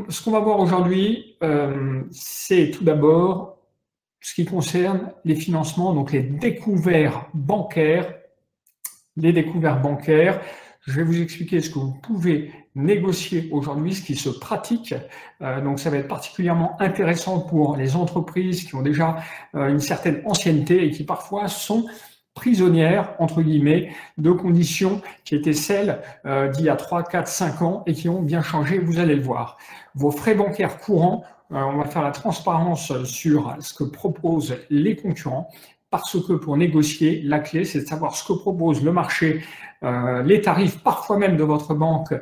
Ce qu'on va voir aujourd'hui, c'est tout d'abord ce qui concerne les financements, donc les découverts bancaires. Les découverts bancaires, je vais vous expliquer ce que vous pouvez négocier aujourd'hui, ce qui se pratique. Donc ça va être particulièrement intéressant pour les entreprises qui ont déjà une certaine ancienneté et qui parfois sont prisonnières, entre guillemets, de conditions qui étaient celles d'il y a 3, 4, 5 ans et qui ont bien changé, vous allez le voir. Vos frais bancaires courants, on va faire la transparence sur ce que proposent les concurrents, parce que pour négocier, la clé, c'est de savoir ce que propose le marché, les tarifs parfois même de votre banque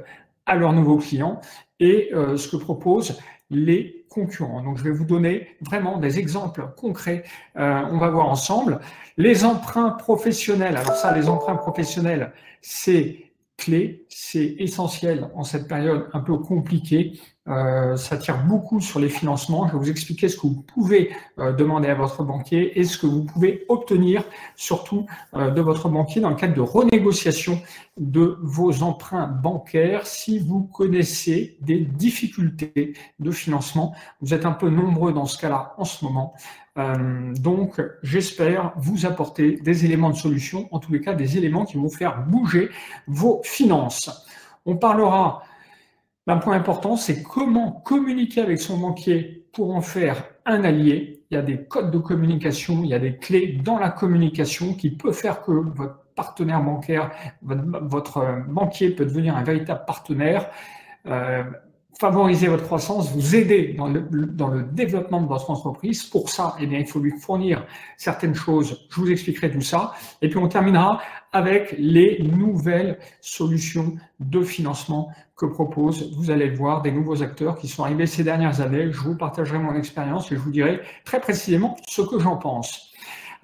à leurs nouveaux clients et ce que proposent les concurrents. Donc, je vais vous donner vraiment des exemples concrets. On va voir ensemble. Les emprunts professionnels. Alors ça, les emprunts professionnels, c'est clé, c'est essentiel en cette période un peu compliquée. Ça tire beaucoup sur les financements. Je vais vous expliquer ce que vous pouvez demander à votre banquier et ce que vous pouvez obtenir surtout de votre banquier dans le cadre de renégociation de vos emprunts bancaires si vous connaissez des difficultés de financement. Vous êtes un peu nombreux dans ce cas-là en ce moment. Donc, j'espère vous apporter des éléments de solution, en tous les cas des éléments qui vont faire bouger vos finances. On parlera d'un point important, c'est comment communiquer avec son banquier pour en faire un allié. Il y a des codes de communication, il y a des clés dans la communication qui peuvent faire que votre partenaire bancaire, votre banquier peut devenir un véritable partenaire. Favoriser votre croissance, vous aider dans le développement de votre entreprise. Pour ça, eh bien, il faut lui fournir certaines choses. Je vous expliquerai tout ça. Et puis, on terminera avec les nouvelles solutions de financement que proposent, vous allez le voir, des nouveaux acteurs qui sont arrivés ces dernières années. Je vous partagerai mon expérience et je vous dirai très précisément ce que j'en pense.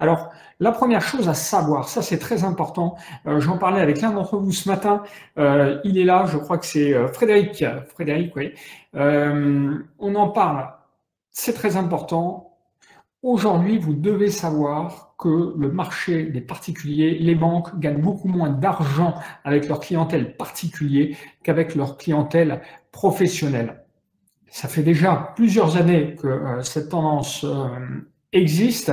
Alors, la première chose à savoir, ça c'est très important, j'en parlais avec l'un d'entre vous ce matin, il est là, je crois que c'est Frédéric, oui, on en parle, c'est très important. Aujourd'hui, vous devez savoir que le marché des particuliers, les banques gagnent beaucoup moins d'argent avec leur clientèle particulier qu'avec leur clientèle professionnelle. Ça fait déjà plusieurs années que cette tendance existe.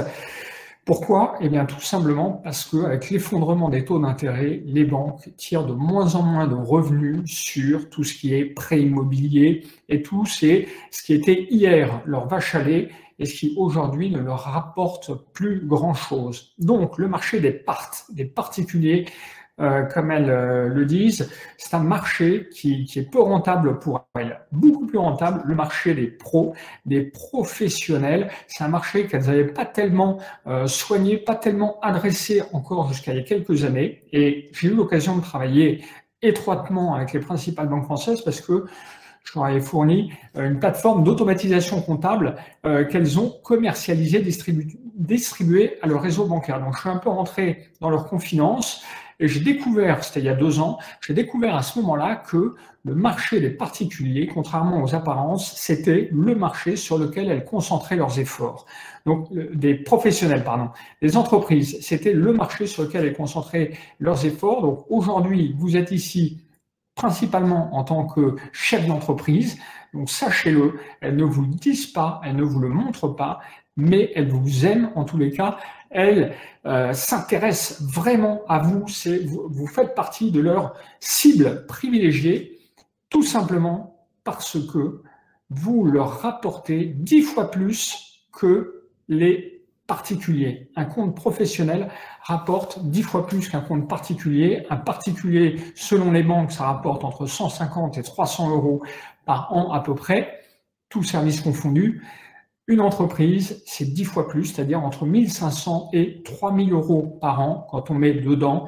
Pourquoi? Eh bien, tout simplement parce qu'avec l'effondrement des taux d'intérêt, les banques tirent de moins en moins de revenus sur tout ce qui est prêt immobilier et tout ce qui était hier leur vache à lait et ce qui aujourd'hui ne leur rapporte plus grand-chose. Donc, le marché des particuliers, comme elles le disent, c'est un marché qui est peu rentable pour elles. Beaucoup plus rentable, le marché des pros, des professionnels. C'est un marché qu'elles n'avaient pas tellement soigné, pas tellement adressé encore jusqu'à il y a quelques années. Et j'ai eu l'occasion de travailler étroitement avec les principales banques françaises parce que je leur ai fourni une plateforme d'automatisation comptable qu'elles ont commercialisée, distribuée à leur réseau bancaire. Donc, je suis un peu rentré dans leur confidence. Et j'ai découvert, c'était il y a 2 ans, j'ai découvert à ce moment-là que le marché des particuliers, contrairement aux apparences, c'était le marché sur lequel elles concentraient leurs efforts. Donc, des professionnels, pardon, des entreprises, c'était le marché sur lequel elles concentraient leurs efforts. Donc, aujourd'hui, vous êtes ici principalement en tant que chef d'entreprise. Donc, sachez-le, elles ne vous le disent pas, elles ne vous le montrent pas, mais elles vous aiment en tous les cas. Elles s'intéressent vraiment à vous. Vous faites partie de leur cible privilégiée, tout simplement parce que vous leur rapportez 10 fois plus que les particuliers. Un compte professionnel rapporte 10 fois plus qu'un compte particulier. Un particulier, selon les banques, ça rapporte entre 150 et 300 euros par an à peu près, tout service confondu. Une entreprise, c'est 10 fois plus, c'est-à-dire entre 1500 et 3000 euros par an quand on met dedans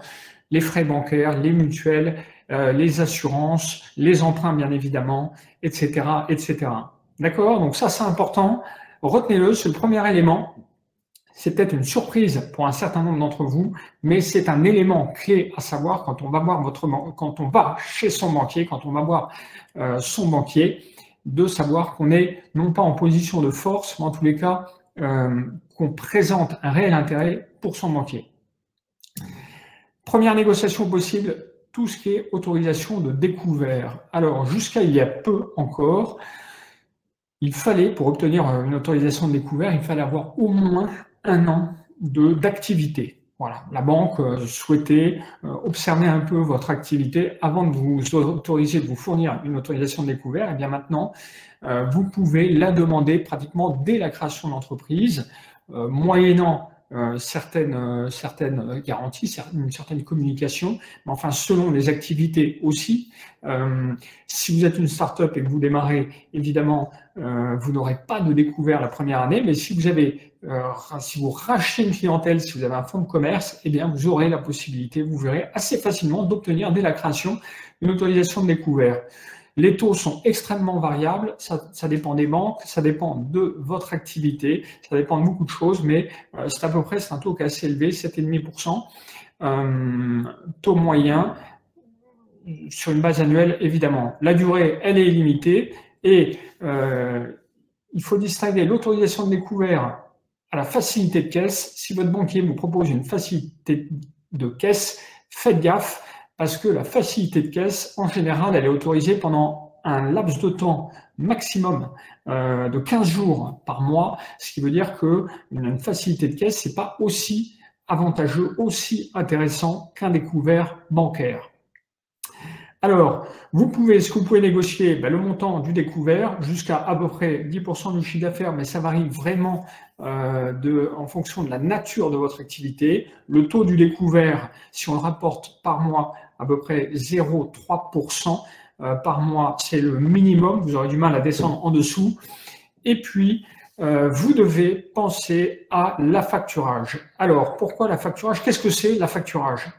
les frais bancaires, les mutuelles, les assurances, les emprunts bien évidemment, etc., etc. D'accord? Donc ça, c'est important. Retenez-le, c'est le premier élément. C'est peut-être une surprise pour un certain nombre d'entre vous, mais c'est un élément clé à savoir quand on va quand on va chez son banquier, quand on va voir son banquier, de savoir qu'on est non pas en position de force, mais en tous les cas qu'on présente un réel intérêt pour son banquier. Première négociation possible, tout ce qui est autorisation de découvert. Alors, jusqu'à il y a peu encore, il fallait, pour obtenir une autorisation de découvert, il fallait avoir au moins 1 an d'activité. Voilà, la banque souhaitait observer un peu votre activité avant de vous autoriser, de vous fournir une autorisation de découvert. Et bien maintenant, vous pouvez la demander pratiquement dès la création d'entreprise, moyennant certaines garanties, une certaine communication, mais enfin selon les activités aussi. Si vous êtes une start-up et que vous démarrez, évidemment, vous n'aurez pas de découvert la première année, mais si vous rachetez une clientèle, si vous avez un fonds de commerce, eh bien vous aurez la possibilité, vous verrez assez facilement d'obtenir dès la création une autorisation de découvert. Les taux sont extrêmement variables, ça dépend des banques, ça dépend de votre activité, ça dépend de beaucoup de choses, mais c'est à peu près, c'est un taux qui est assez élevé, 7,5%, taux moyen, sur une base annuelle, évidemment. La durée, elle est illimitée, et il faut distinguer l'autorisation de découvert à la facilité de caisse. Si votre banquier vous propose une facilité de caisse, faites gaffe, parce que la facilité de caisse, en général, elle est autorisée pendant un laps de temps maximum de 15 jours par mois, ce qui veut dire qu'une facilité de caisse, c'est pas aussi avantageux, aussi intéressant qu'un découvert bancaire. Alors, ce que vous pouvez négocier, le montant du découvert jusqu'à à peu près 10% du chiffre d'affaires, mais ça varie vraiment en fonction de la nature de votre activité. Le taux du découvert, si on le rapporte par mois, à peu près 0,3% par mois, c'est le minimum. Vous aurez du mal à descendre en dessous. Et puis, vous devez penser à l'affacturage. Alors, pourquoi l'affacturage? Qu'est-ce que c'est l'affacturage?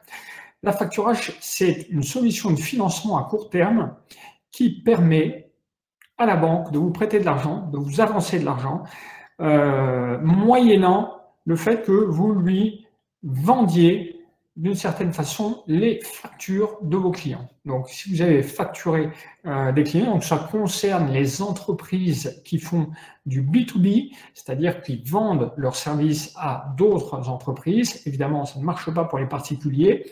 L'affacturage, c'est une solution de financement à court terme qui permet à la banque de vous prêter de l'argent, de vous avancer de l'argent, moyennant le fait que vous lui vendiez d'une certaine façon les factures de vos clients. Donc, si vous avez facturé des clients, donc ça concerne les entreprises qui font du B2B, c'est-à-dire qui vendent leurs services à d'autres entreprises. Évidemment, ça ne marche pas pour les particuliers.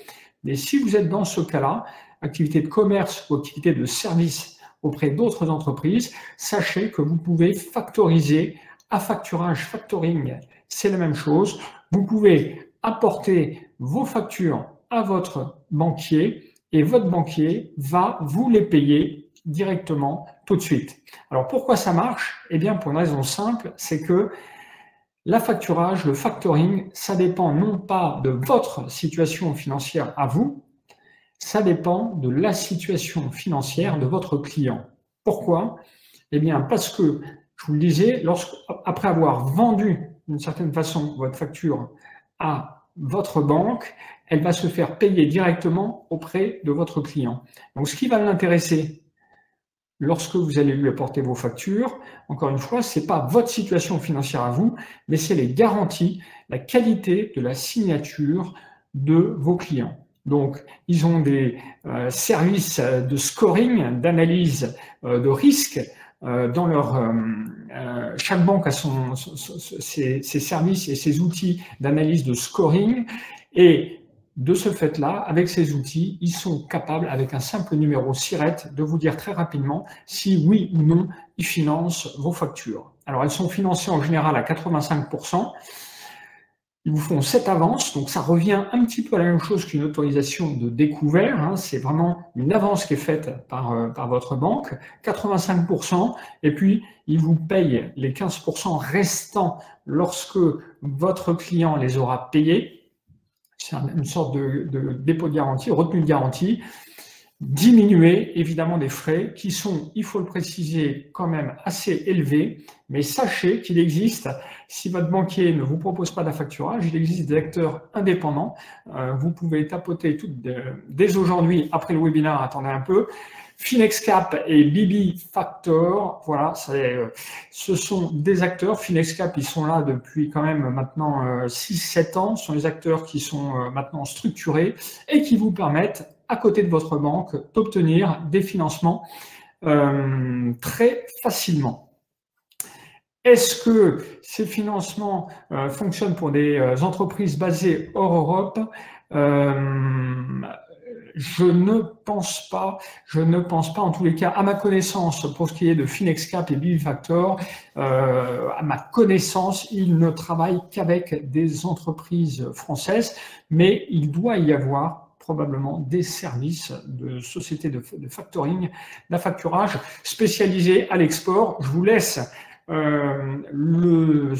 Mais si vous êtes dans ce cas-là, activité de commerce ou activité de service auprès d'autres entreprises, sachez que vous pouvez factoriser. Affacturage, factoring, c'est la même chose. Vous pouvez apporter vos factures à votre banquier et votre banquier va vous les payer directement tout de suite. Alors pourquoi ça marche? Eh bien pour une raison simple, c'est que l'affacturage, le factoring, ça dépend non pas de votre situation financière à vous, ça dépend de la situation financière de votre client. Pourquoi? Eh bien, parce que, je vous le disais, après avoir vendu d'une certaine façon votre facture à votre banque, elle va se faire payer directement auprès de votre client. Donc, ce qui va l'intéresser, lorsque vous allez lui apporter vos factures, encore une fois, ce n'est pas votre situation financière à vous, mais c'est les garanties, la qualité de la signature de vos clients. Donc, ils ont des services de scoring, d'analyse de risque. Chaque banque a ses services et ses outils d'analyse de scoring. Et de ce fait-là, avec ces outils, ils sont capables, avec un simple numéro SIRET, de vous dire très rapidement si oui ou non ils financent vos factures. Alors, elles sont financées en général à 85%. Ils vous font cette avance, donc ça revient un petit peu à la même chose qu'une autorisation de découvert. Hein, c'est vraiment une avance qui est faite par votre banque, 85%, et puis ils vous payent les 15% restants lorsque votre client les aura payés. C'est une sorte de dépôt de garantie, retenue de garantie, diminuer évidemment des frais qui sont, il faut le préciser, quand même assez élevés, mais sachez qu'il existe, si votre banquier ne vous propose pas d'affacturage, il existe des acteurs indépendants. Vous pouvez tapoter dès aujourd'hui, après le webinaire, attendez un peu, Finexcap et Bibi Factor, voilà, ce sont des acteurs. Finexcap, ils sont là depuis quand même maintenant 6-7 ans. Ce sont des acteurs qui sont maintenant structurés et qui vous permettent, à côté de votre banque, d'obtenir des financements très facilement. Est-ce que ces financements fonctionnent pour des entreprises basées hors Europe? je ne pense pas en tous les cas, à ma connaissance, pour ce qui est de Finexcap et Bibifactor, à ma connaissance, ils ne travaillent qu'avec des entreprises françaises, mais il doit y avoir probablement des services de sociétés de factoring, d'affacturage spécialisés à l'export. Je vous laisse le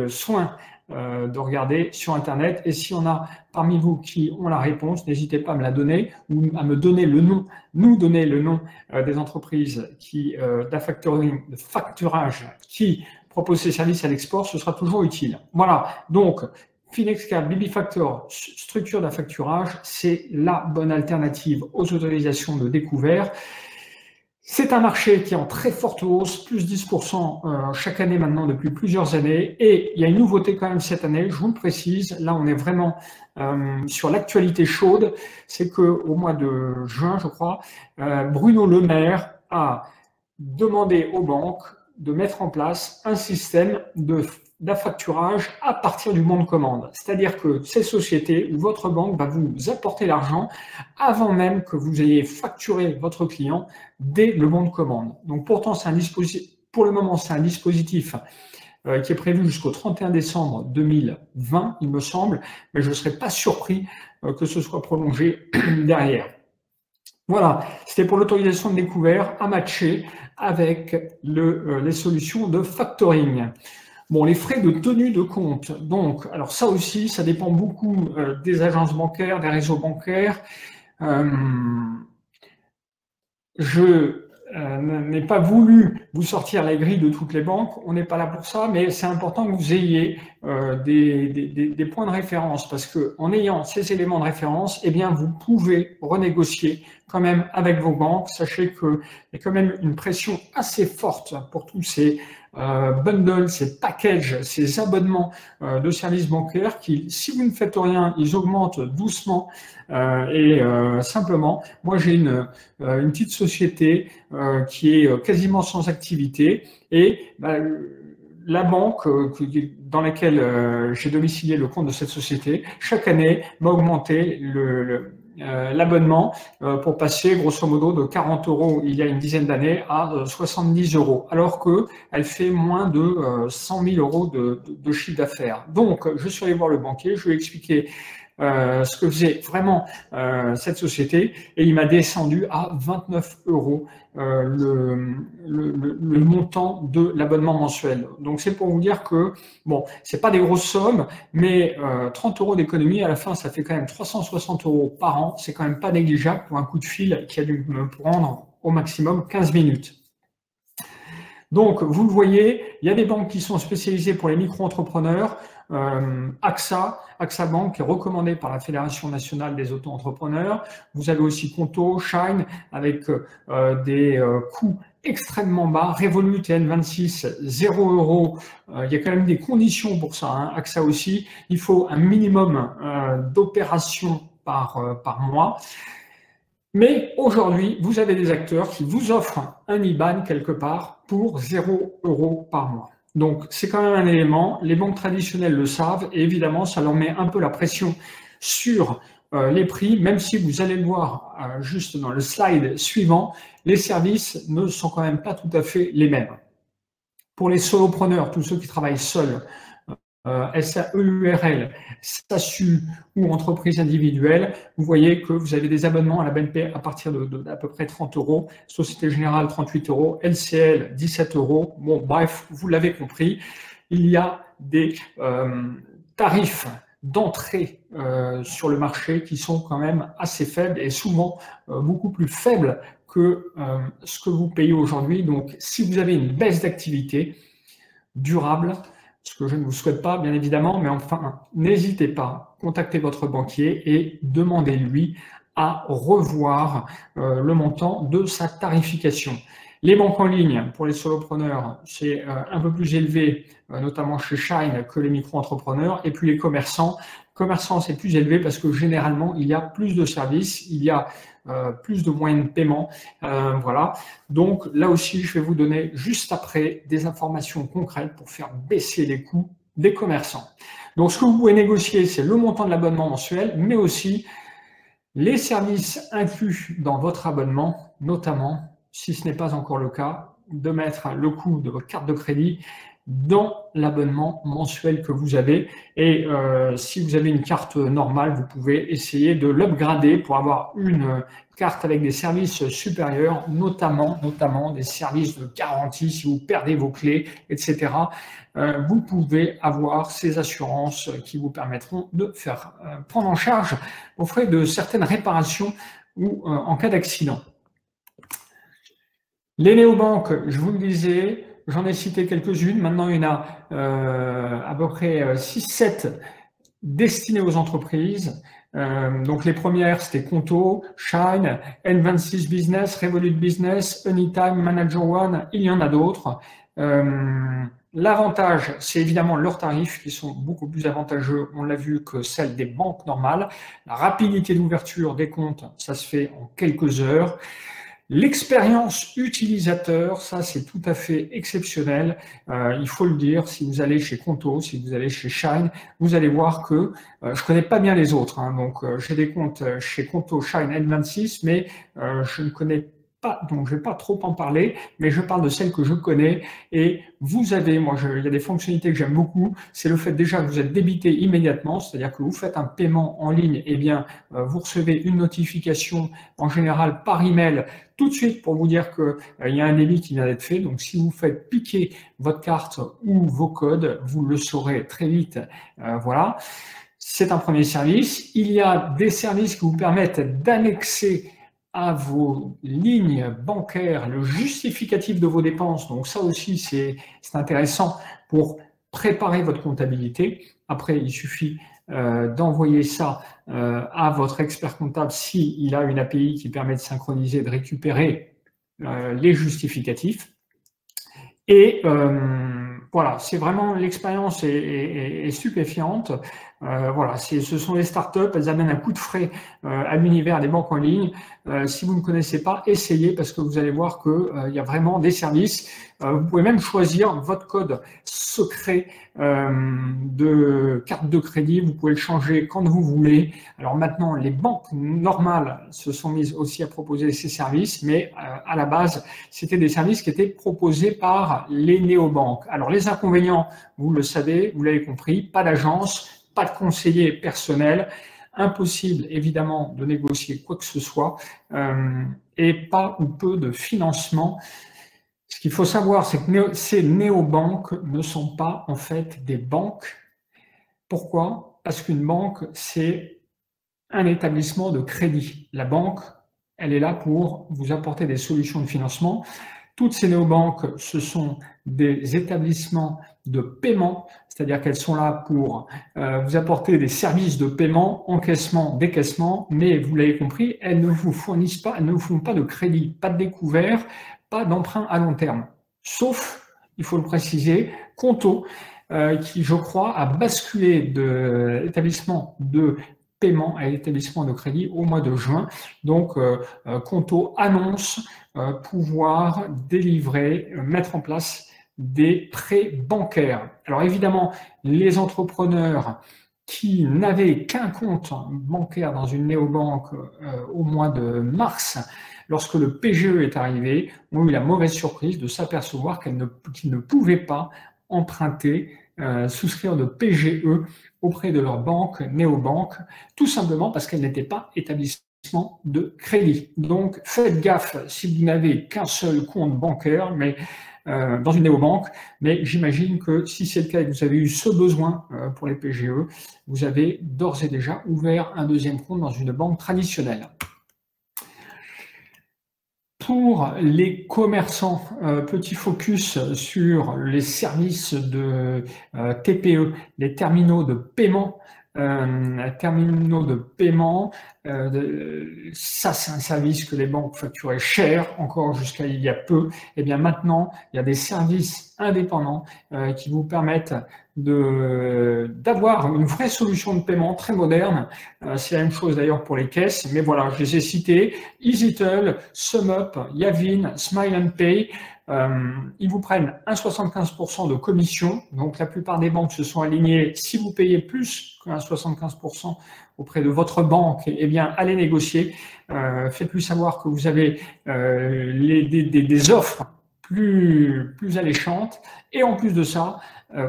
soin de regarder sur Internet. Et si on a parmi vous qui ont la réponse, n'hésitez pas à me la donner ou à me donner le nom, nous donner le nom des entreprises qui d'affacturage qui proposent ces services à l'export. Ce sera toujours utile. Voilà. Donc Finexcap, Bibifactor, structure d'affacturage, c'est la bonne alternative aux autorisations de découvert. C'est un marché qui est en très forte hausse, plus 10% chaque année maintenant depuis plusieurs années. Et il y a une nouveauté quand même cette année, je vous le précise, là on est vraiment sur l'actualité chaude, c'est qu'au mois de juin, je crois, Bruno Le Maire a demandé aux banques de mettre en place un système d'affacturage à partir du bon de commande. C'est-à-dire que ces sociétés ou votre banque va vous apporter l'argent avant même que vous ayez facturé votre client dès le bon de commande. Donc pourtant, c'est un dispositif, pour le moment, c'est un dispositif qui est prévu jusqu'au 31 décembre 2020, il me semble, mais je ne serais pas surpris que ce soit prolongé derrière. Voilà, c'était pour l'autorisation de découvert à matcher avec les solutions de factoring. Bon, les frais de tenue de compte, donc, alors ça aussi, ça dépend beaucoup des agences bancaires, des réseaux bancaires. Je n'ai pas voulu vous sortir la grille de toutes les banques, on n'est pas là pour ça, mais c'est important que vous ayez des points de référence, parce que en ayant ces éléments de référence, eh bien, vous pouvez renégocier quand même avec vos banques. Sachez qu'il y a quand même une pression assez forte pour tous ces bundles, ces packages, ces abonnements de services bancaires qui, si vous ne faites rien, ils augmentent doucement simplement. Moi, j'ai une petite société qui est quasiment sans activité et la banque dans laquelle j'ai domicilié le compte de cette société, chaque année, m'a augmenté l'abonnement pour passer grosso modo de 40 € il y a une dizaine d'années à 70 €, alors qu'elle fait moins de 100 000 € de chiffre d'affaires. Donc, je suis allé voir le banquier, je lui ai expliqué ce que faisait vraiment cette société et il m'a descendu à 29 € le montant de l'abonnement mensuel. Donc c'est pour vous dire que bon, c'est pas des grosses sommes, mais 30 € d'économie à la fin, ça fait quand même 360 € par an. C'est quand même pas négligeable pour un coup de fil qui a dû me prendre au maximum 15 minutes. Donc, vous le voyez, il y a des banques qui sont spécialisées pour les micro-entrepreneurs. AXA Bank est recommandé par la Fédération nationale des auto-entrepreneurs. Vous avez aussi Conto, Shine avec des coûts extrêmement bas. Revolut et N26, 0 €. Il y a quand même des conditions pour ça, hein. AXA aussi. Il faut un minimum d'opérations par mois. Mais aujourd'hui, vous avez des acteurs qui vous offrent un IBAN quelque part pour 0 € par mois. Donc, c'est quand même un élément. Les banques traditionnelles le savent et évidemment, ça leur met un peu la pression sur les prix, même si vous allez le voir juste dans le slide suivant, les services ne sont quand même pas tout à fait les mêmes. Pour les solopreneurs, tous ceux qui travaillent seuls, SAEURL, SASU ou entreprise individuelle, vous voyez que vous avez des abonnements à la BNP à partir d'à peu près 30 €, Société Générale 38 €, LCL 17 €. Bon, bref, vous l'avez compris, il y a des tarifs d'entrée sur le marché qui sont quand même assez faibles et souvent beaucoup plus faibles que ce que vous payez aujourd'hui. Donc, si vous avez une baisse d'activité durable, ce que je ne vous souhaite pas, bien évidemment, mais enfin, n'hésitez pas, contactez votre banquier et demandez-lui à revoir le montant de sa tarification. Les banques en ligne, pour les solopreneurs, c'est un peu plus élevé, notamment chez Shine, que les micro-entrepreneurs. Et puis les commerçants, c'est plus élevé parce que généralement, il y a plus de services, il y a plus de moyens de paiement. Voilà. Donc là aussi, je vais vous donner juste après des informations concrètes pour faire baisser les coûts des commerçants. Donc ce que vous pouvez négocier, c'est le montant de l'abonnement mensuel, mais aussi Les services inclus dans votre abonnement, notamment, si ce n'est pas encore le cas, de mettre le coût de votre carte de crédit dans l'abonnement mensuel que vous avez. Et si vous avez une carte normale, vous pouvez essayer de l'upgrader pour avoir une carte avec des services supérieurs, notamment des services de garantie si vous perdez vos clés, etc. Vous pouvez avoir ces assurances qui vous permettront de faire prendre en charge vos frais de certaines réparations ou en cas d'accident. Les néobanques, je vous le disais, j'en ai cité quelques-unes. Maintenant, il y en a à peu près 6-7 destinées aux entreprises. Donc les premières, c'était Conto, Shine, N26 Business, Revolut Business, Anytime, Manager One, il y en a d'autres. L'avantage, c'est évidemment leurs tarifs qui sont beaucoup plus avantageux, on l'a vu, que celles des banques normales. La rapidité d'ouverture des comptes, ça se fait en quelques heures. L'expérience utilisateur, ça c'est tout à fait exceptionnel. Il faut le dire, si vous allez chez Conto, si vous allez chez Shine, vous allez voir que je connais pas bien les autres. Donc j'ai des comptes chez Conto, Shine, N26, mais je ne connais pas, donc je vais pas trop en parler, mais je parle de celles que je connais. Et vous avez, il y a des fonctionnalités que j'aime beaucoup. C'est le fait déjà que vous êtes débité immédiatement, c'est-à-dire que vous faites un paiement en ligne, et bien vous recevez une notification en général par email tout de suite pour vous dire qu'il y a un débit qui vient d'être fait. Donc, si vous faites piquer votre carte ou vos codes, vous le saurez très vite. Voilà, c'est un premier service. Il y a des services qui vous permettent d'annexer à vos lignes bancaires le justificatif de vos dépenses. Donc, ça aussi, c'est intéressant pour préparer votre comptabilité. Après, il suffit d'envoyer ça à votre expert comptable s'il a une API qui permet de synchroniser, de récupérer les justificatifs. Et voilà, c'est vraiment, l'expérience est stupéfiante. Voilà, ce sont les startups, elles amènent un coup de frais à l'univers des banques en ligne. Si vous ne connaissez pas, essayez parce que vous allez voir qu'il y a vraiment des services. Vous pouvez même choisir votre code secret de carte de crédit. Vous pouvez le changer quand vous voulez. Alors maintenant, les banques normales se sont mises aussi à proposer ces services, mais à la base, c'était des services qui étaient proposés par les néobanques. Alors les inconvénients, vous le savez, vous l'avez compris, pas d'agence, pas de conseiller personnel, impossible évidemment de négocier quoi que ce soit et pas ou peu de financement. Ce qu'il faut savoir, c'est que ces néobanques ne sont pas en fait des banques. Pourquoi? Parce qu'une banque, c'est un établissement de crédit. La banque, elle est là pour vous apporter des solutions de financement. Toutes ces néobanques, ce sont des établissements de paiement, c'est-à-dire qu'elles sont là pour vous apporter des services de paiement, encaissement, décaissement, mais vous l'avez compris, elles ne vous fournissent pas, elles ne vous font pas de crédit, pas de découvert, pas d'emprunt à long terme. Sauf, il faut le préciser, Conto, qui, je crois, a basculé de l'établissement de paiement à l'établissement de crédit au mois de juin. Donc, Conto annonce pouvoir délivrer, mettre en place des prêts bancaires. Alors évidemment, les entrepreneurs qui n'avaient qu'un compte bancaire dans une néobanque au mois de mars, lorsque le PGE est arrivé, ont eu la mauvaise surprise de s'apercevoir qu'ils ne pouvaient pas emprunter, souscrire de PGE auprès de leur banque, néobanque, tout simplement parce qu'elle n'était pas établissement de crédit. Donc faites gaffe si vous n'avez qu'un seul compte bancaire, mais dans une néobanque, mais j'imagine que si c'est le cas et que vous avez eu ce besoin pour les PGE, vous avez d'ores et déjà ouvert un deuxième compte dans une banque traditionnelle. Pour les commerçants, petit focus sur les services de TPE, les terminaux de paiement. Ça c'est un service que les banques facturaient cher encore jusqu'à il y a peu. Et bien maintenant, il y a des services indépendants qui vous permettent d'avoir une vraie solution de paiement très moderne. C'est la même chose d'ailleurs pour les caisses, mais voilà, je les ai cités, EasyTel, SumUp, Yavin, Smile and Pay. Ils vous prennent 1,75% de commission, donc la plupart des banques se sont alignées. Si vous payez plus qu'un 75% auprès de votre banque, eh bien, allez négocier. Faites-lui savoir que vous avez des offres plus alléchantes. Et en plus de ça,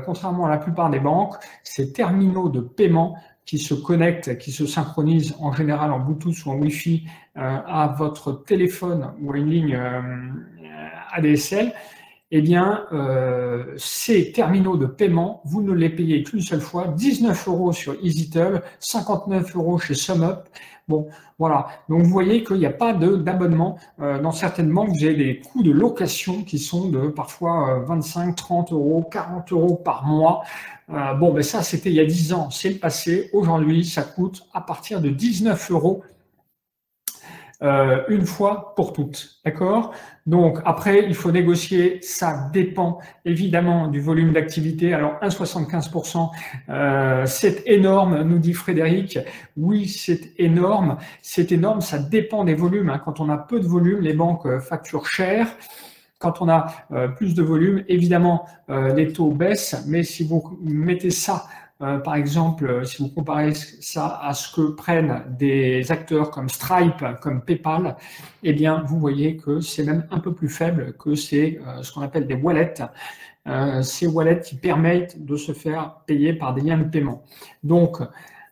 contrairement à la plupart des banques, ces terminaux de paiement qui se connectent, qui se synchronisent en général en Bluetooth ou en Wi-Fi à votre téléphone ou à une ligne ADSL, eh bien, ces terminaux de paiement, vous ne les payez qu'une seule fois, 19 € sur EasyTel, 59 € chez SumUp. Bon, voilà. Donc, vous voyez qu'il n'y a pas d'abonnement. Dans certaines banques, vous avez des coûts de location qui sont de parfois 25, 30 €, 40 € par mois. Bon, ben ça, c'était il y a 10 ans. C'est le passé. Aujourd'hui, ça coûte à partir de 19 € une fois pour toutes, d'accord? Donc après, il faut négocier, ça dépend évidemment du volume d'activité. Alors 1,75%, c'est énorme, nous dit Frédéric. Oui, c'est énorme, ça dépend des volumes, hein. Quand on a peu de volume, les banques facturent cher. Quand on a plus de volume, évidemment, les taux baissent, mais si vous mettez ça par exemple, si vous comparez ça à ce que prennent des acteurs comme Stripe, comme PayPal, eh bien, vous voyez que c'est même un peu plus faible que ce qu'on appelle des wallets. Ces wallets qui permettent de se faire payer par des liens de paiement. Donc,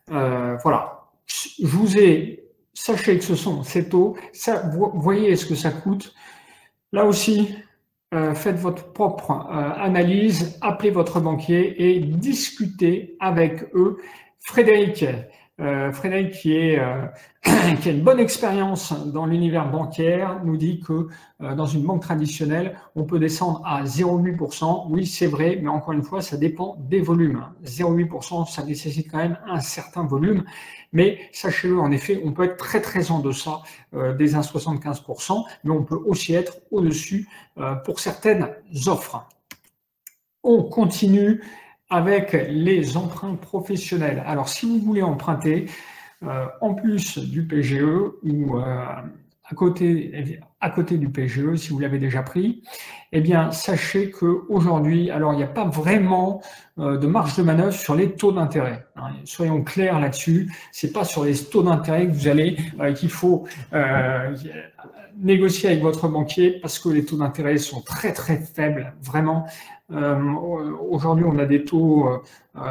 voilà. Je vous ai, sachez que ce sont ces taux. Ça, vous voyez ce que ça coûte. Là aussi, faites votre propre analyse, appelez votre banquier et discutez avec eux. Frédéric qui a une bonne expérience dans l'univers bancaire, nous dit que dans une banque traditionnelle, on peut descendre à 0,8%. Oui, c'est vrai, mais encore une fois, ça dépend des volumes. 0,8%, ça nécessite quand même un certain volume. Mais sachez-le, en effet, on peut être très très en deçà des 1,75%, mais on peut aussi être au-dessus pour certaines offres. On continue avec les emprunts professionnels. Alors, si vous voulez emprunter, en plus du PGE ou à côté du PGE, si vous l'avez déjà pris, eh bien, sachez qu'aujourd'hui, alors il n'y a pas vraiment de marge de manœuvre sur les taux d'intérêt. Hein, soyons clairs là-dessus. C'est pas sur les taux d'intérêt que vous allez qu'il faut négocier avec votre banquier parce que les taux d'intérêt sont très très faibles, vraiment. Aujourd'hui, on a des taux,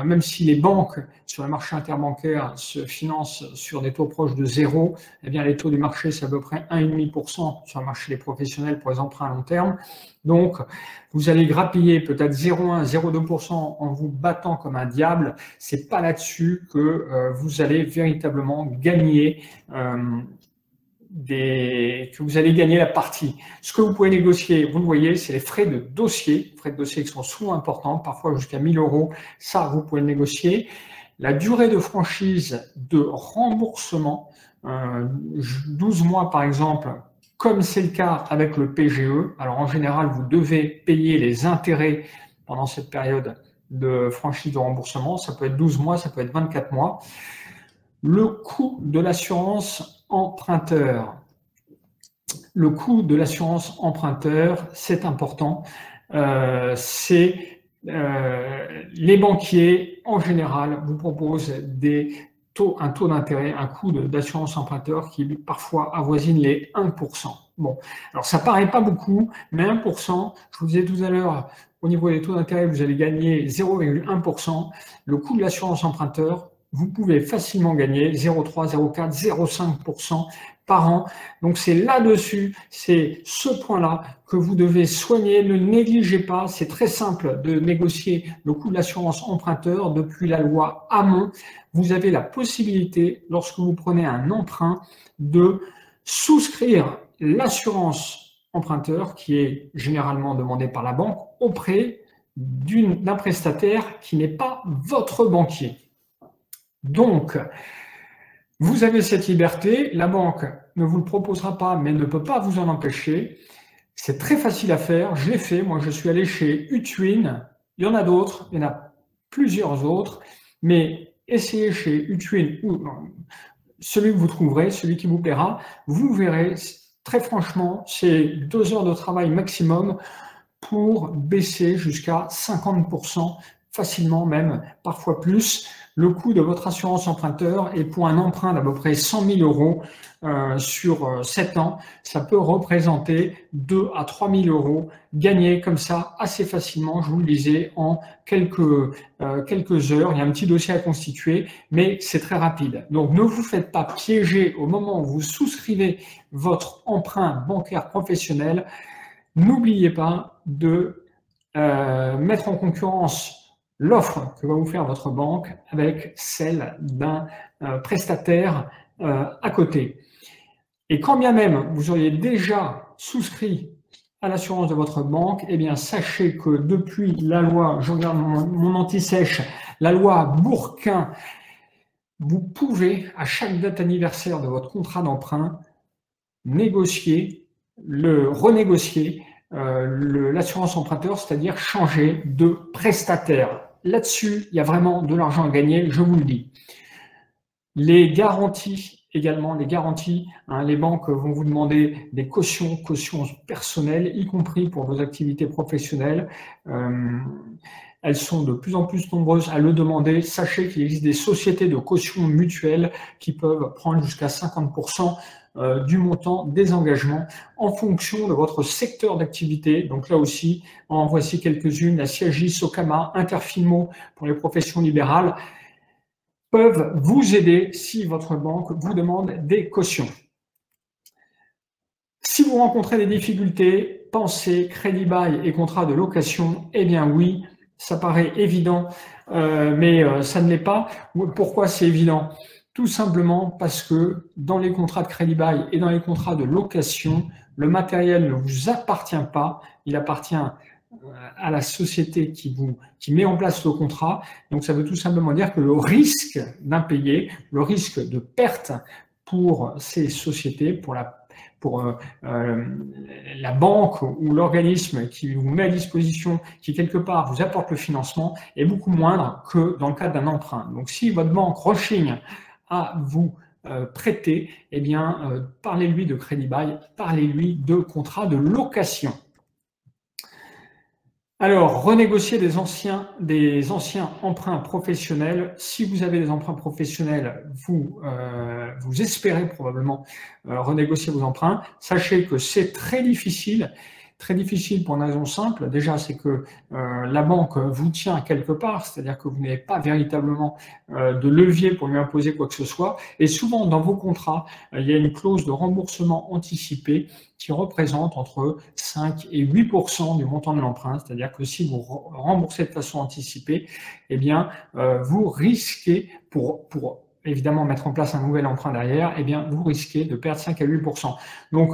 même si les banques sur le marché interbancaire se financent sur des taux proches de 0, eh bien les taux du marché, c'est à peu près 1,5% sur le marché des professionnels pour les emprunts à long terme. Donc, vous allez grappiller peut-être 0,1, 0,2% en vous battant comme un diable. C'est pas là-dessus que vous allez véritablement gagner. Que vous allez gagner la partie. Ce que vous pouvez négocier, vous le voyez, c'est les frais de dossier qui sont souvent importants, parfois jusqu'à 1 000 €. Ça, vous pouvez le négocier. La durée de franchise de remboursement, 12 mois par exemple, comme c'est le cas avec le PGE. Alors en général, vous devez payer les intérêts pendant cette période de franchise de remboursement. Ça peut être 12 mois, ça peut être 24 mois. Le coût de l'assurance emprunteur. Le coût de l'assurance emprunteur, c'est important. Les banquiers, en général, vous proposent un taux d'intérêt, un coût d'assurance emprunteur qui parfois avoisine les 1%. Bon, alors ça paraît pas beaucoup, mais 1%, je vous disais tout à l'heure, au niveau des taux d'intérêt, vous allez gagner 0,1%. Le coût de l'assurance emprunteur, vous pouvez facilement gagner 0,3, 0,4, 0,5% par an. Donc c'est là-dessus, c'est ce point-là que vous devez soigner. Ne négligez pas, c'est très simple de négocier le coût de l'assurance emprunteur depuis la loi Hamon. Vous avez la possibilité, lorsque vous prenez un emprunt, de souscrire l'assurance emprunteur qui est généralement demandée par la banque auprès d'un prestataire qui n'est pas votre banquier. Donc, vous avez cette liberté, la banque ne vous le proposera pas, mais ne peut pas vous en empêcher. C'est très facile à faire, je l'ai fait, moi je suis allé chez Utwin, il y en a d'autres, il y en a plusieurs autres, mais essayez chez Utwin ou celui que vous trouverez, celui qui vous plaira, vous verrez, très franchement, c'est 2 heures de travail maximum pour baisser jusqu'à 50%, facilement même, parfois plus, le coût de votre assurance emprunteur. Et pour un emprunt d'à peu près 100 000 € sur 7 ans, ça peut représenter 2 à 3 000 € gagnés comme ça assez facilement, je vous le disais, en quelques heures. Il y a un petit dossier à constituer, mais c'est très rapide. Donc ne vous faites pas piéger au moment où vous souscrivez votre emprunt bancaire professionnel. N'oubliez pas de mettre en concurrence l'offre que va vous faire votre banque avec celle d'un prestataire à côté. Et quand bien même vous auriez déjà souscrit à l'assurance de votre banque, eh bien sachez que depuis la loi, je regarde mon anti-sèche, la loi Bourquin, vous pouvez à chaque date anniversaire de votre contrat d'emprunt renégocier l'assurance emprunteur, c'est-à-dire changer de prestataire. Là-dessus, il y a vraiment de l'argent à gagner, je vous le dis. Les garanties également, les banques vont vous demander des cautions personnelles, y compris pour vos activités professionnelles. Elles sont de plus en plus nombreuses à le demander. Sachez qu'il existe des sociétés de caution mutuelles qui peuvent prendre jusqu'à 50% du montant des engagements en fonction de votre secteur d'activité. Donc là aussi, en voici quelques-unes. La CIAGI, Socama, Interfilmo pour les professions libérales peuvent vous aider si votre banque vous demande des cautions. Si vous rencontrez des difficultés, pensez crédit bail et contrat de location, eh bien oui, ça paraît évident, mais ça ne l'est pas. Pourquoi c'est évident ? Tout simplement parce que dans les contrats de crédit bail et dans les contrats de location, le matériel ne vous appartient pas, il appartient à la société qui met en place le contrat. Donc ça veut tout simplement dire que le risque d'impayé, le risque de perte pour ces sociétés, pour la banque ou l'organisme qui vous met à disposition, qui quelque part vous apporte le financement, est beaucoup moindre que dans le cadre d'un emprunt. Donc si votre banque rechigne à vous prêter, eh bien, parlez-lui de crédit bail, parlez-lui de contrat de location. Alors, renégocier des anciens emprunts professionnels. Si vous avez des emprunts professionnels, vous espérez probablement renégocier vos emprunts. Sachez que c'est très difficile pour une raison simple. Déjà, c'est que la banque vous tient quelque part, c'est-à-dire que vous n'avez pas véritablement de levier pour lui imposer quoi que ce soit. Et souvent, dans vos contrats, il y a une clause de remboursement anticipé qui représente entre 5 et 8% du montant de l'emprunt. C'est-à-dire que si vous remboursez de façon anticipée, eh bien, vous risquez, pour évidemment mettre en place un nouvel emprunt derrière, eh bien, vous risquez de perdre 5 à 8%. Donc,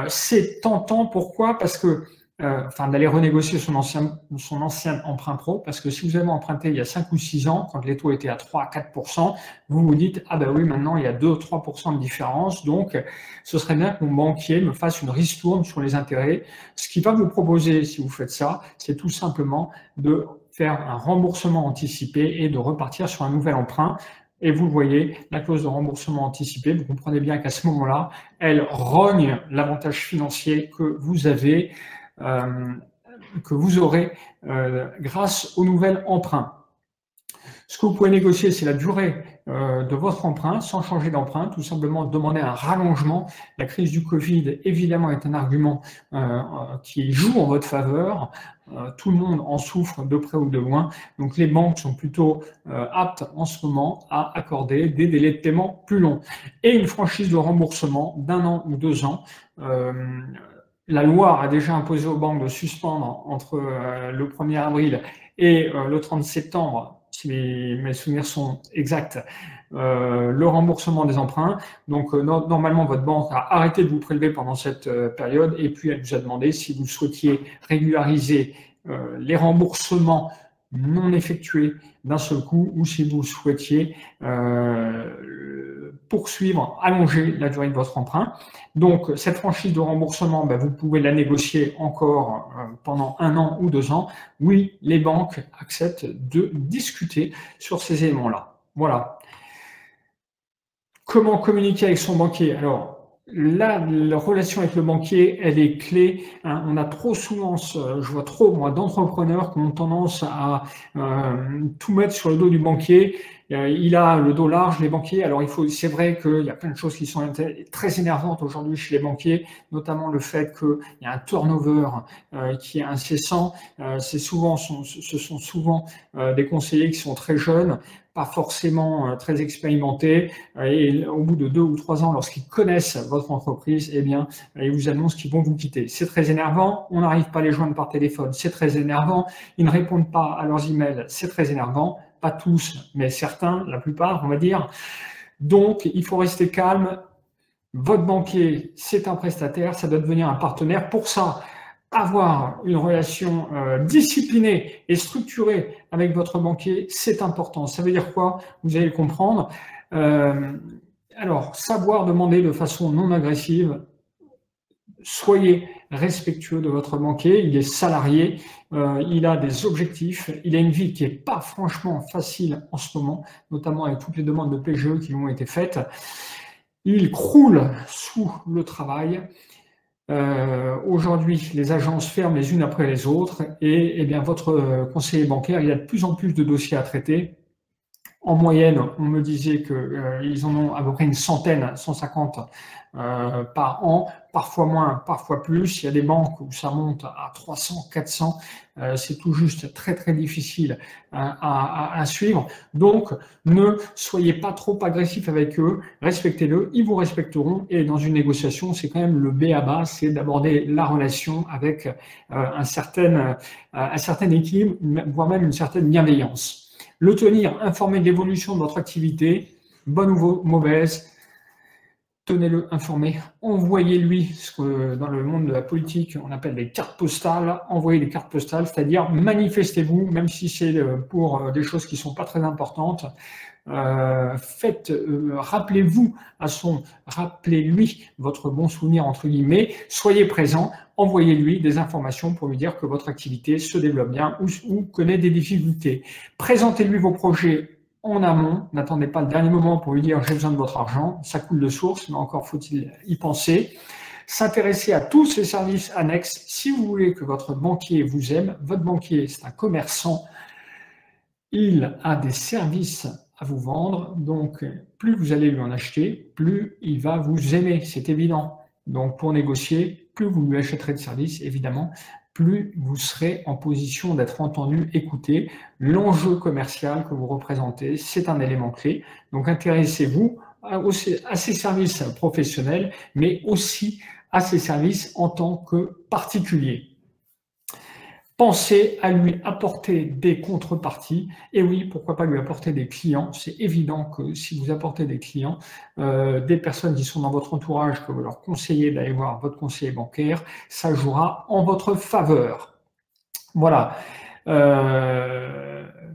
c'est tentant. Pourquoi ? Parce que, d'aller renégocier son ancien emprunt pro, parce que si vous avez emprunté il y a 5 ou 6 ans, quand les taux étaient à 3 à 4%, vous vous dites, ah ben oui, maintenant il y a 2 ou 3% de différence, donc ce serait bien que mon banquier me fasse une ristourne sur les intérêts. Ce qu'il va vous proposer, si vous faites ça, c'est tout simplement de faire un remboursement anticipé et de repartir sur un nouvel emprunt. Et vous voyez, la clause de remboursement anticipé, vous comprenez bien qu'à ce moment-là, elle rogne l'avantage financier que vous avez, que vous aurez grâce au nouvel emprunt. Ce que vous pouvez négocier, c'est la durée de votre emprunt, sans changer d'emprunt, tout simplement demander un rallongement. La crise du Covid, évidemment, est un argument qui joue en votre faveur. Tout le monde en souffre de près ou de loin. Donc les banques sont plutôt aptes en ce moment à accorder des délais de paiement plus longs. Et une franchise de remboursement d'1 an ou 2 ans. La loi a déjà imposé aux banques de suspendre entre le 1er avril et le 30 septembre, si mes souvenirs sont exacts, le remboursement des emprunts. Donc, normalement, votre banque a arrêté de vous prélever pendant cette période et puis elle vous a demandé si vous souhaitiez régulariser les remboursements non effectués d'un seul coup, ou si vous souhaitiez poursuivre, allonger la durée de votre emprunt. Donc, cette franchise de remboursement, vous pouvez la négocier encore pendant 1 an ou 2 ans. Oui, les banques acceptent de discuter sur ces éléments-là. Voilà. Comment communiquer avec son banquier? Alors, là, la relation avec le banquier, elle est clé. Hein. On a trop souvent, je vois trop, moi, d'entrepreneurs qui ont tendance à tout mettre sur le dos du banquier. Il a le dos large, les banquiers. Alors, c'est vrai qu'il y a plein de choses qui sont très énervantes aujourd'hui chez les banquiers, notamment le fait qu'il y a un turnover qui est incessant. Ce sont souvent des conseillers qui sont très jeunes, pas forcément très expérimentés, et au bout de 2 ou 3 ans, lorsqu'ils connaissent votre entreprise, eh bien, ils vous annoncent qu'ils vont vous quitter. C'est très énervant, on n'arrive pas à les joindre par téléphone, c'est très énervant, ils ne répondent pas à leurs emails, c'est très énervant, pas tous, mais certains, la plupart, on va dire. Donc, il faut rester calme. Votre banquier, c'est un prestataire, ça doit devenir un partenaire. Pour ça, avoir une relation disciplinée et structurée avec votre banquier, c'est important. Ça veut dire quoi? Vous allez le comprendre. Alors, savoir demander de façon non agressive. Soyez respectueux de votre banquier, il est salarié, il a des objectifs, il a une vie qui n'est pas franchement facile en ce moment, notamment avec toutes les demandes de PGE qui lui ont été faites. Il croule sous le travail. Aujourd'hui, les agences ferment les unes après les autres et bien, votre conseiller bancaire, il a de plus en plus de dossiers à traiter. En moyenne, on me disait qu'ils en ont à peu près une centaine, 150 par an, parfois moins, parfois plus. Il y a des banques où ça monte à 300, 400. C'est tout juste très, très difficile à suivre. Donc, ne soyez pas trop agressif avec eux. Respectez-le, ils vous respecteront. Et dans une négociation, c'est quand même le b.a.-ba, c'est d'aborder la relation avec un certain équilibre, voire même une certaine bienveillance. Le tenir informé de l'évolution de votre activité, bonne ou mauvaise, tenez-le informé, envoyez-lui ce que dans le monde de la politique on appelle des cartes postales, envoyez des cartes postales, c'est-à-dire manifestez-vous, même si c'est pour des choses qui ne sont pas très importantes. Rappelez-lui votre bon souvenir entre guillemets, soyez présent, envoyez-lui des informations pour lui dire que votre activité se développe bien ou connaît des difficultés. Présentez-lui vos projets en amont, n'attendez pas le dernier moment pour lui dire j'ai besoin de votre argent, ça coule de source, mais encore faut-il y penser. S'intéresser à tous ces services annexes. Si vous voulez que votre banquier vous aime, votre banquier c'est un commerçant, il a des services à vous vendre, donc plus vous allez lui en acheter, plus il va vous aimer, c'est évident. Donc pour négocier, plus vous lui achèterez de services, évidemment, plus vous serez en position d'être entendu, écouté. L'enjeu commercial que vous représentez, c'est un élément clé. Donc intéressez-vous à ces services professionnels, mais aussi à ces services en tant que particulier. Pensez à lui apporter des contreparties. Et oui, pourquoi pas lui apporter des clients. C'est évident que si vous apportez des clients, des personnes qui sont dans votre entourage, que vous leur conseillez d'aller voir votre conseiller bancaire, ça jouera en votre faveur. Voilà.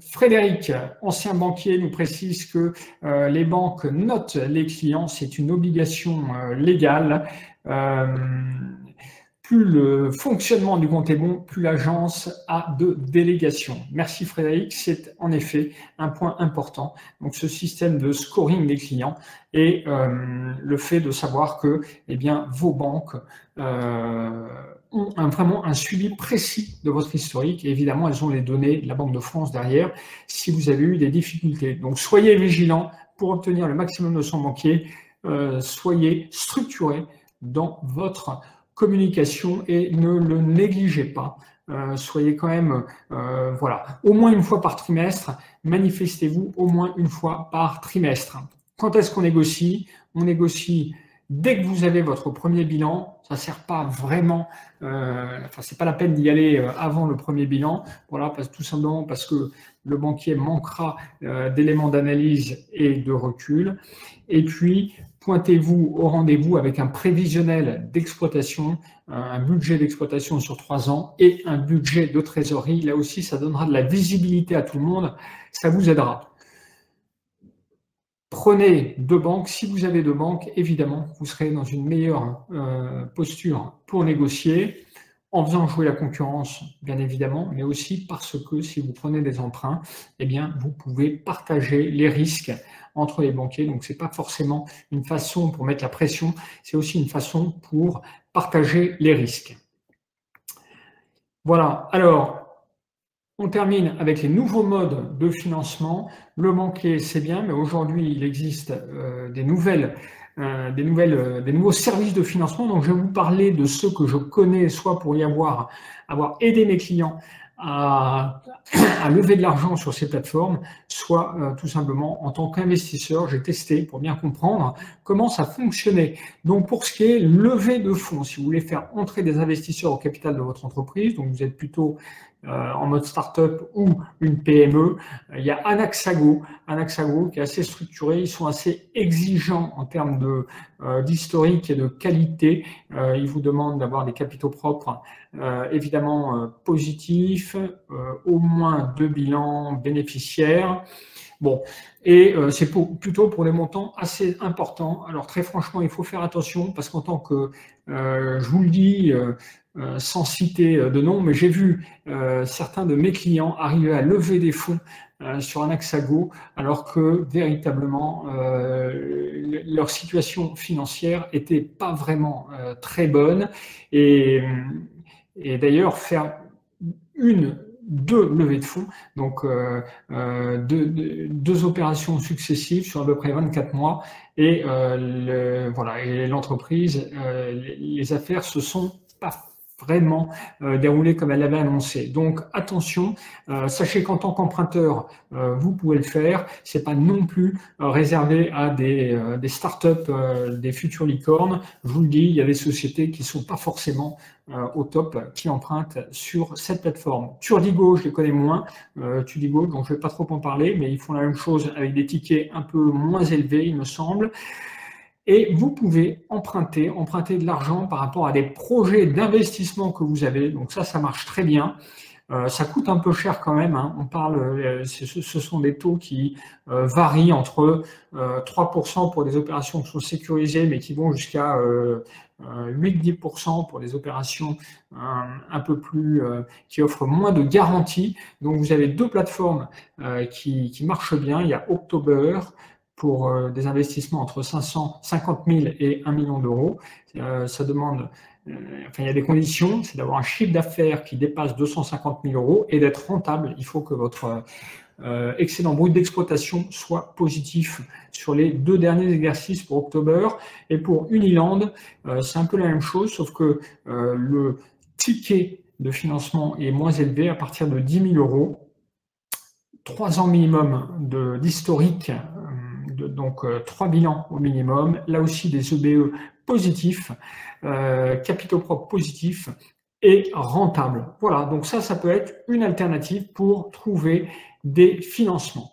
Frédéric, ancien banquier, nous précise que les banques notent les clients, c'est une obligation légale. Plus le fonctionnement du compte est bon, plus l'agence a de délégation. Merci Frédéric, c'est en effet un point important. Donc ce système de scoring des clients et le fait de savoir que vos banques ont vraiment un suivi précis de votre historique. Et évidemment, elles ont les données de la Banque de France derrière si vous avez eu des difficultés. Donc soyez vigilants pour obtenir le maximum de son banquier. Soyez structurés dans votre communication et ne le négligez pas. Soyez quand même, au moins une fois par trimestre, manifestez-vous au moins une fois par trimestre. Quand est-ce qu'on négocie? On négocie dès que vous avez votre premier bilan. Ça ne sert pas vraiment, c'est pas la peine d'y aller avant le premier bilan, tout simplement parce que le banquier manquera d'éléments d'analyse et de recul. Et puis, pointez-vous au rendez-vous avec un prévisionnel d'exploitation, un budget d'exploitation sur 3 ans et un budget de trésorerie. Là aussi, ça donnera de la visibilité à tout le monde, ça vous aidera. Prenez 2 banques. Si vous avez 2 banques, évidemment, vous serez dans une meilleure posture pour négocier, en faisant jouer la concurrence, bien évidemment, mais aussi parce que si vous prenez des emprunts, eh bien, vous pouvez partager les risques entre les banquiers. Donc, ce n'est pas forcément une façon pour mettre la pression, c'est aussi une façon pour partager les risques. Voilà. Alors, on termine avec les nouveaux modes de financement. Le banquier, c'est bien, mais aujourd'hui, il existe des nouveaux services de financement. Donc, je vais vous parler de ceux que je connais, soit pour avoir aidé mes clients à lever de l'argent sur ces plateformes, soit tout simplement en tant qu'investisseur, j'ai testé pour bien comprendre comment ça fonctionnait. Donc, pour ce qui est levée de fonds, si vous voulez faire entrer des investisseurs au capital de votre entreprise, donc vous êtes plutôt en mode start-up ou une PME, il y a Anaxago qui est assez structuré, ils sont assez exigeants en termes d'historique et de qualité. Ils vous demandent d'avoir des capitaux propres, évidemment positifs, au moins 2 bilans bénéficiaires. Bon, et c'est plutôt pour des montants assez importants. Alors très franchement, il faut faire attention parce qu'en tant que, je vous le dis, sans citer de nom, mais j'ai vu certains de mes clients arriver à lever des fonds sur Anaxago, alors que véritablement leur situation financière était pas vraiment très bonne. Et d'ailleurs, faire deux levées de fonds, donc deux opérations successives sur à peu près 24 mois, et voilà, et l'entreprise, les affaires se sont pas vraiment déroulées comme elle l'avait annoncé. Donc attention, sachez qu'en tant qu'emprunteur, vous pouvez le faire. C'est pas non plus réservé à des startups, des futures licornes. Je vous le dis, il y a des sociétés qui sont pas forcément au top, qui empruntent sur cette plateforme. Turdigo, je les connais moins. Turdigo, donc je vais pas trop en parler, mais ils font la même chose avec des tickets un peu moins élevés, il me semble. Et vous pouvez emprunter de l'argent par rapport à des projets d'investissement que vous avez. Donc ça marche très bien. Ça coûte un peu cher quand même, hein. On parle, ce sont des taux qui varient entre 3% pour des opérations qui sont sécurisées, mais qui vont jusqu'à 8-10% pour des opérations un peu plus, qui offrent moins de garanties. Donc vous avez deux plateformes qui marchent bien. Il y a October pour des investissements entre 550 000 et 1 million d'euros. Ça demande, enfin, il y a des conditions, c'est d'avoir un chiffre d'affaires qui dépasse 250 000 euros et d'être rentable. Il faut que votre excédent brut d'exploitation soit positif sur les 2 derniers exercices pour October. Et pour Uniland, c'est un peu la même chose, sauf que le ticket de financement est moins élevé à partir de 10 000 euros. 3 ans minimum d'historique, donc 3 bilans au minimum, là aussi des EBE positifs, capitaux propres positifs et rentables. Voilà, donc ça peut être une alternative pour trouver des financements.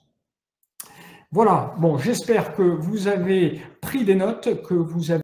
Voilà, bon, j'espère que vous avez pris des notes, que vous avez